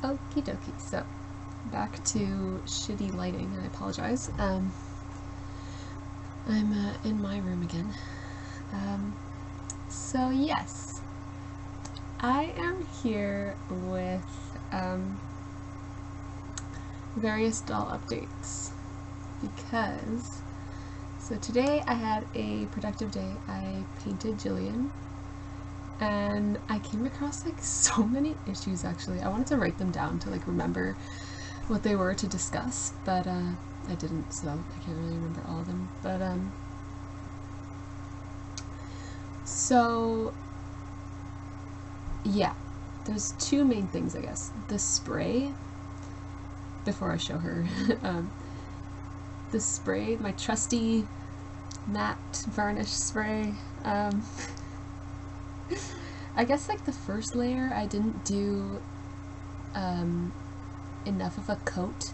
Okie dokie, so back to shitty lighting, I apologize. I'm in my room again. So yes, I am here with various doll updates because, so today I had a productive day. I painted Jillian and I came across like so many issues actually. I wanted to write them down to like remember what they were to discuss, but I didn't, so I can't really remember all of them. But so yeah, there's two main things, I guess. The spray, before I show her, the spray, my trusty matte varnish spray. I guess like the first layer I didn't do enough of a coat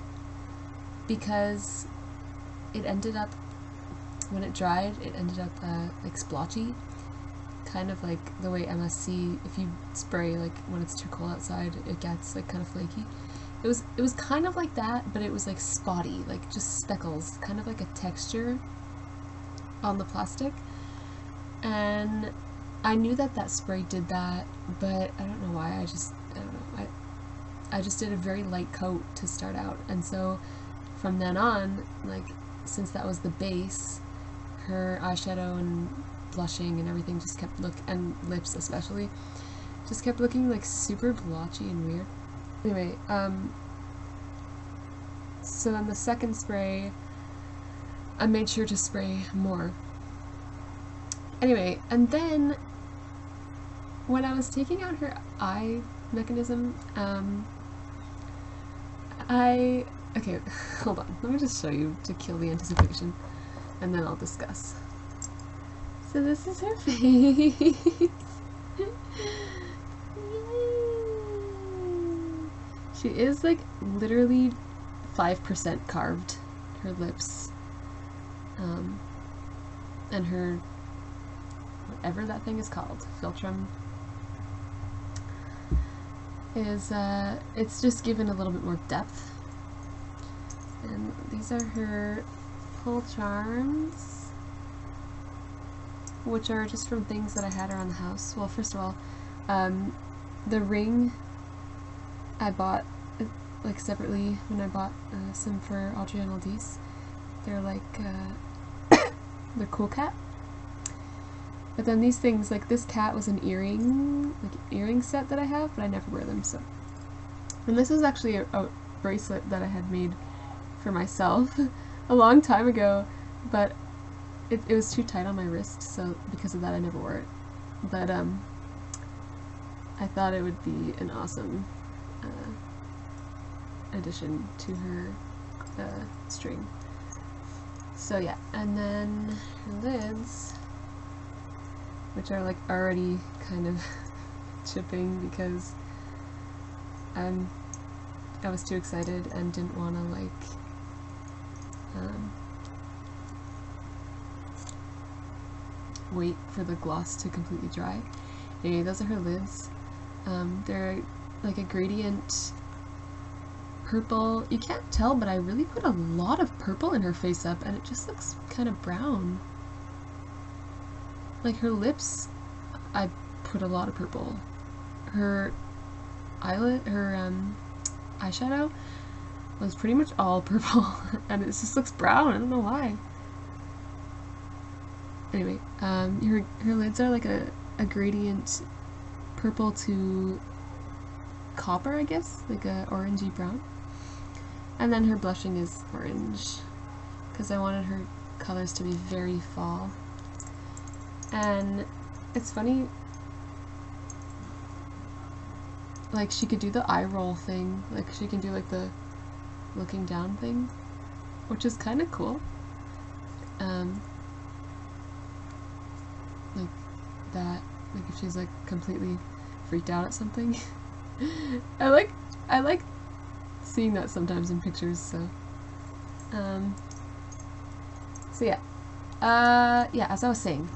because it ended up, when it dried, it ended up like splotchy, kind of like the way MSD, if you spray like when it's too cold outside, it gets like kind of flaky. It was kind of like that, but it was like spotty, like just speckles, kind of like a texture on the plastic. And I knew that that spray did that, but I don't know why. I don't know. I just did a very light coat to start out, and so from then on, like, since that was the base, her eyeshadow and blushing and everything just kept and lips especially, just kept looking like super blotchy and weird. Anyway, so then the second spray, I made sure to spray more. Anyway, and then when I was taking out her eye mechanism, okay, hold on, let me just show you to kill the anticipation, and then I'll discuss. So this is her face. She is like literally 5% carved, her lips, and her, whatever that thing is called, philtrum, is, it's just given a little bit more depth. And these are her pull charms, which are just from things that I had around the house. Well, first of all, the ring I bought like separately when I bought some for Audrey and Aldis. They're like, they're cool cat. But then these things, like this cat was an earring set that I have, but I never wear them, so. And this is actually a bracelet that I had made for myself a long time ago, but it was too tight on my wrist, so because of that I never wore it. But I thought it would be an awesome addition to her string. So yeah, and then her lids, which are like already kind of chipping because I was too excited and didn't want to like wait for the gloss to completely dry. Anyway, those are her lids. They're like a gradient purple. You can't tell, but I really put a lot of purple in her face up and it just looks kind of brown. Like her lips, I put a lot of purple. Her eyeshadow was pretty much all purple and it just looks brown. I don't know why. Anyway, her lids are like a gradient purple to copper, I guess, like a orangey brown. And then her blushing is orange because I wanted her colors to be very fall. And it's funny, like she could do the eye roll thing, like she can do like the looking down thing, which is kind of cool. Like that, like if she's like completely freaked out at something. I like seeing that sometimes in pictures, so yeah. Yeah, as I was saying,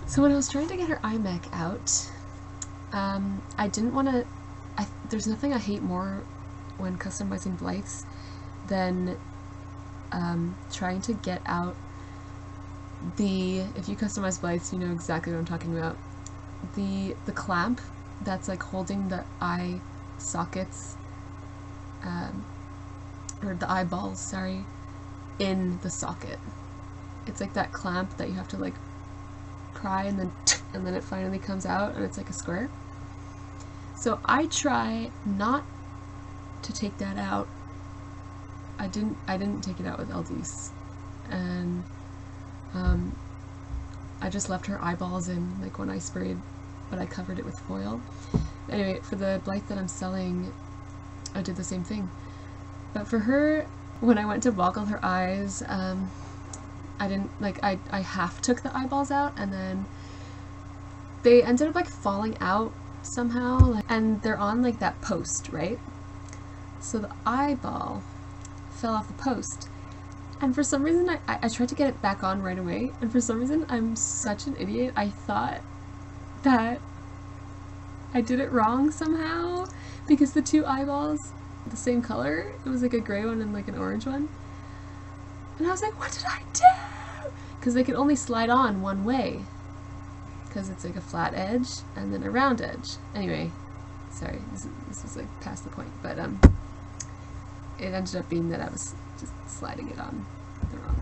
so when I was trying to get her eye mech out, I didn't want to there's nothing I hate more when customizing Blythes than trying to get out if you customize Blythes, you know exactly what I'm talking about. The clamp that's like holding the eye sockets, or the eyeballs, sorry, in the socket. It's like that clamp that you have to like pry and then it finally comes out and it's like a square. So I try not to take that out. I didn't take it out with LDs, and I just left her eyeballs in, like when I sprayed, but I covered it with foil. Anyway, for the Blythe that I'm selling, I did the same thing. But for her, when I went to boggle her eyes, I didn't, like, I half took the eyeballs out, and then they ended up like falling out somehow, like, and they're on like that post, right? So the eyeball fell off the post, and for some reason I tried to get it back on right away, and for some reason I'm such an idiot, I thought that I did it wrong somehow, because the two eyeballs, the same color, it was like a gray one and like an orange one, and I was like, what did I do? Because they could only slide on one way, because it's like a flat edge and then a round edge. Anyway, sorry, this was like past the point, but it ended up being that I was just sliding it on the wrong way.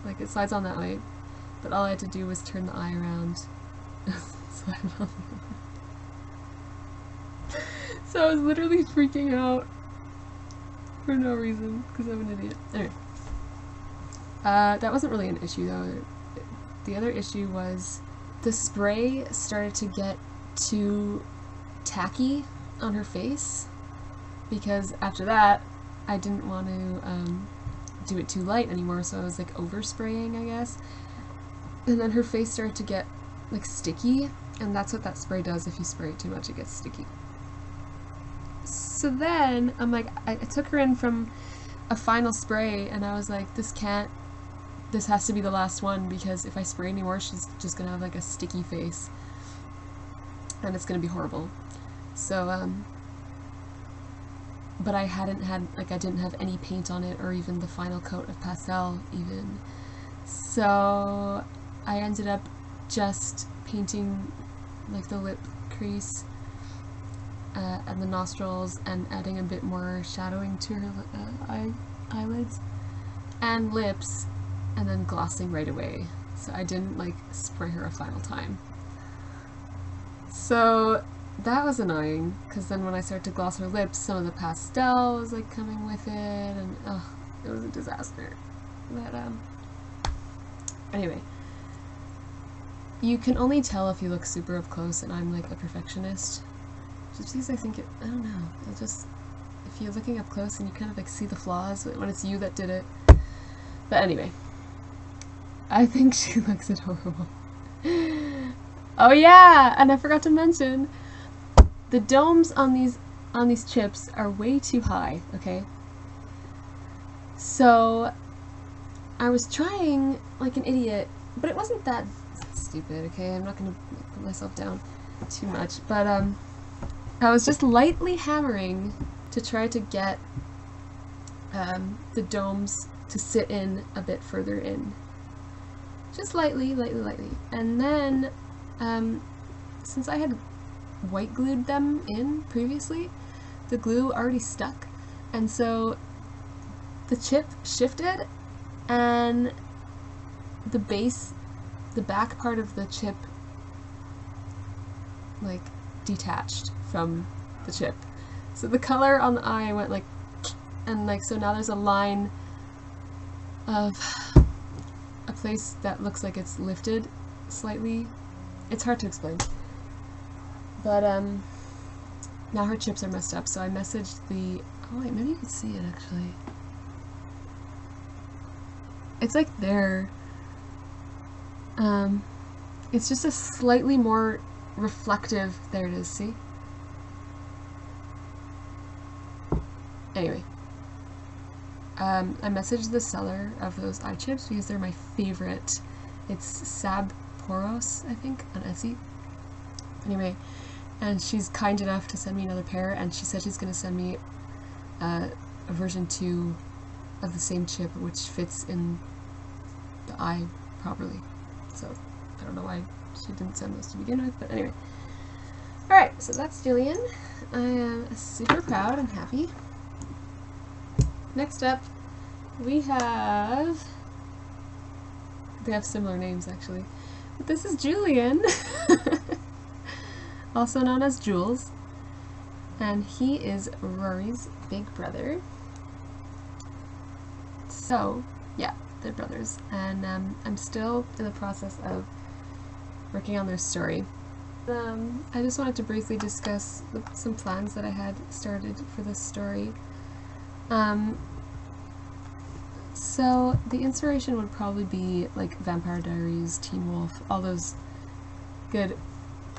Like it slides on that way, but all I had to do was turn the eye around. Slide it on the way. So I was literally freaking out for no reason, because I'm an idiot. Anyway, that wasn't really an issue though. The other issue was the spray started to get too tacky on her face, because after that I didn't want to do it too light anymore, so I was like overspraying, I guess. And then her face started to get like sticky, and that's what that spray does. If you spray it too much, it gets sticky. So then I'm like, I took her in from a final spray, and I was like, this has to be the last one, because if I spray anymore, she's just gonna have like a sticky face, and it's gonna be horrible. So, but I didn't have any paint on it, or even the final coat of pastel even. So I ended up just painting like the lip crease and the nostrils, and adding a bit more shadowing to her eyelids and lips, and then glossing right away. So I didn't like spray her a final time. So that was annoying, because then when I started to gloss her lips, some of the pastel was like coming with it, and it was a disaster. But anyway, you can only tell if you look super up close, and I'm like a perfectionist, just because I think I don't know, it just, if you're looking up close and you kind of like see the flaws when it's you that did it. But anyway, I think she looks adorable. Oh yeah, and I forgot to mention, the domes on these chips are way too high, okay? So I was trying like an idiot, but it wasn't that stupid, okay? I'm not gonna put myself down too much, but I was just lightly hammering to try to get the domes to sit in a bit further in. Just lightly. And then, since I had white glued them in previously, the glue already stuck, and so the chip shifted, and the back part of the chip like detached from the chip. So the color on the eye went like, and like, so now there's a line of a place that looks like it's lifted slightly. It's hard to explain. But now her chips are messed up, so I messaged oh wait, maybe you can see it actually. It's like there. It's just a slightly more reflective, there it is, see? Anyway, I messaged the seller of those eye chips because they're my favorite. It's Sab Poros, I think, on Etsy. Anyway, and she's kind enough to send me another pair, and she said she's going to send me a version 2 of the same chip which fits in the eye properly. So I don't know why she didn't send those to begin with, but anyway. Alright, so that's Jillian. I am super proud and happy. Next up, we have... They have similar names, actually. But this is Julian, also known as Jules, and he is Rory's big brother. So, yeah, they're brothers, and I'm still in the process of working on their story. I just wanted to briefly discuss some plans that I had started for this story. So the inspiration would probably be like Vampire Diaries, Teen Wolf, all those good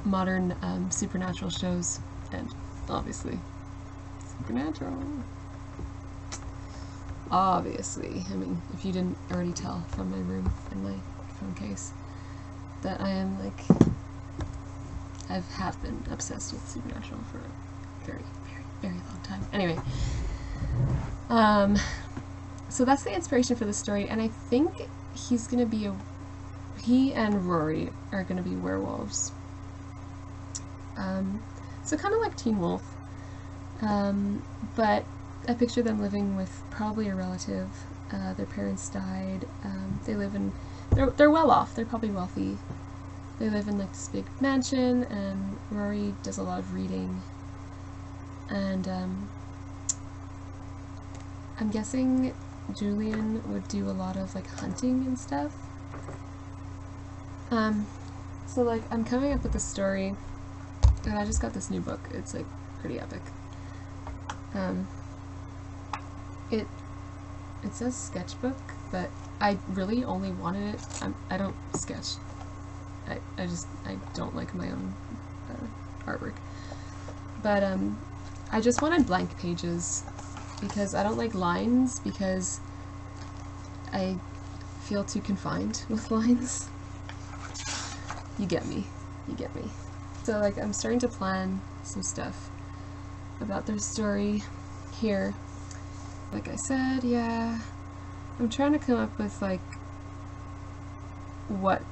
modern supernatural shows, and obviously Supernatural. Obviously, I mean, if you didn't already tell from my room and my phone case, that I am like, I have been obsessed with Supernatural for a very, very, very long time. Anyway, so that's the inspiration for the story, and I think he's gonna be he and Rory are gonna be werewolves. So kind of like Teen Wolf, but I picture them living with probably a relative. Their parents died. They live in, they're well off. They're probably wealthy. They live in like this big mansion, and Rory does a lot of reading. And I'm guessing Julian would do a lot of like hunting and stuff. So like I'm coming up with a story, and I just got this new book. It's like pretty epic. It says sketchbook, but I really only wanted it. I don't sketch. I don't like my own artwork. But I just wanted blank pages because I don't like lines, because I feel too confined with lines. You get me. You get me. So like I'm starting to plan some stuff about their story here. Like I said, yeah, I'm trying to come up with like what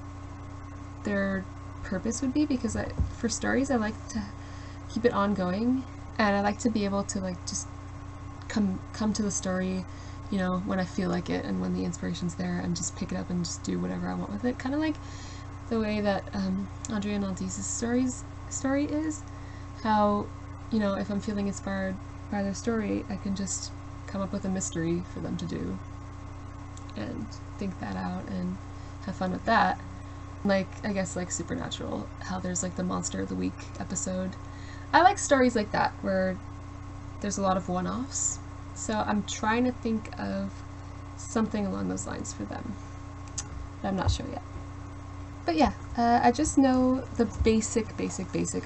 their purpose would be, because for stories I like to keep it ongoing, and I like to be able to like just come to the story, you know, when I feel like it and when the inspiration's there, and just pick it up and just do whatever I want with it. Kind of like the way that Andrea Naldi's story is, how, you know, if I'm feeling inspired by their story, I can just come up with a mystery for them to do and think that out and have fun with that. Like, I guess like Supernatural, how there's like the Monster of the Week episode. I like stories like that where there's a lot of one-offs, so I'm trying to think of something along those lines for them, but I'm not sure yet. But yeah, I just know the basic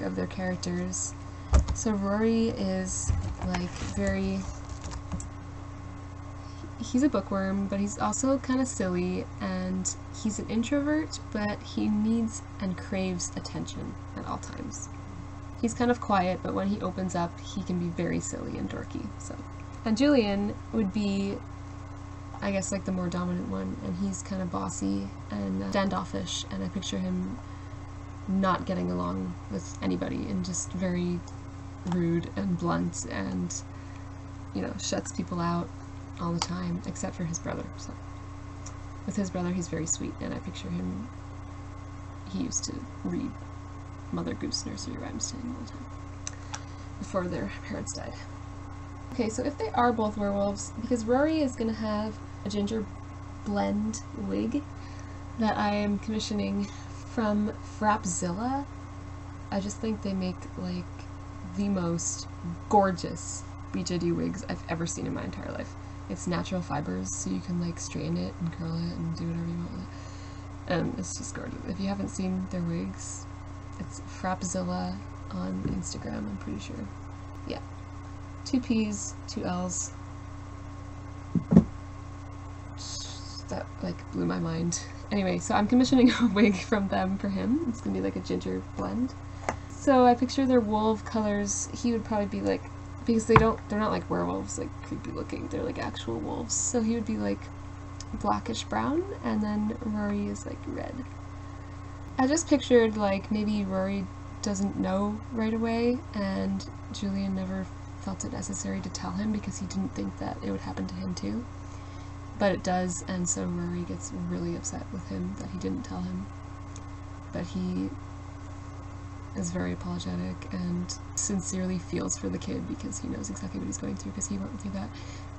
of their characters. So Rory is like he's a bookworm, but he's also kind of silly, and he's an introvert, but he needs and craves attention at all times. He's kind of quiet, but when he opens up, he can be very silly and dorky. So, and Julian would be, I guess, like the more dominant one, and he's kind of bossy and standoffish, and I picture him not getting along with anybody and just very rude and blunt, and, you know, shuts people out all the time, except for his brother. So with his brother, he's very sweet, and I picture him, he used to read Mother Goose nursery rhymes to him all the time before their parents died. Okay, so if they are both werewolves, because Rory is going to have a ginger blend wig that I am commissioning from Frapzilla. I just think they make like the most gorgeous BJD wigs I've ever seen in my entire life. It's natural fibers, so you can like straighten it and curl it and do whatever you want with it. And it's just gorgeous. If you haven't seen their wigs, it's Frapzilla on Instagram, I'm pretty sure. Yeah. 2 P's, 2 L's. That like blew my mind. Anyway, so I'm commissioning a wig from them for him. It's gonna be like a ginger blend. So I picture their wolf colors. He would probably be like, because they're not like werewolves, like creepy looking. They're like actual wolves. So he would be like blackish brown, and then Rory is like red. I just pictured like maybe Rory doesn't know right away, and Julian never felt it necessary to tell him because he didn't think that it would happen to him too. But it does, and so Rory gets really upset with him that he didn't tell him. But he is very apologetic and sincerely feels for the kid because he knows exactly what he's going through because he went through that.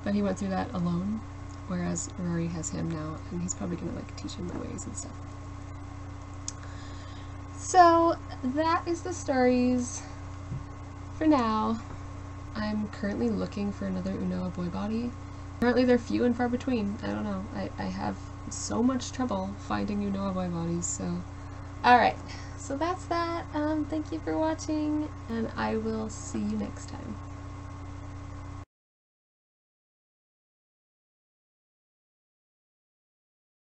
But he went through that alone, whereas Rory has him now, and he's probably gonna like teach him the ways and stuff. So that is the stories for now. I'm currently looking for another Unoa boy body. Apparently they're few and far between. I don't know. I have so much trouble finding Unoa boy bodies, so. Alright, so that's that. Thank you for watching, and I will see you next time.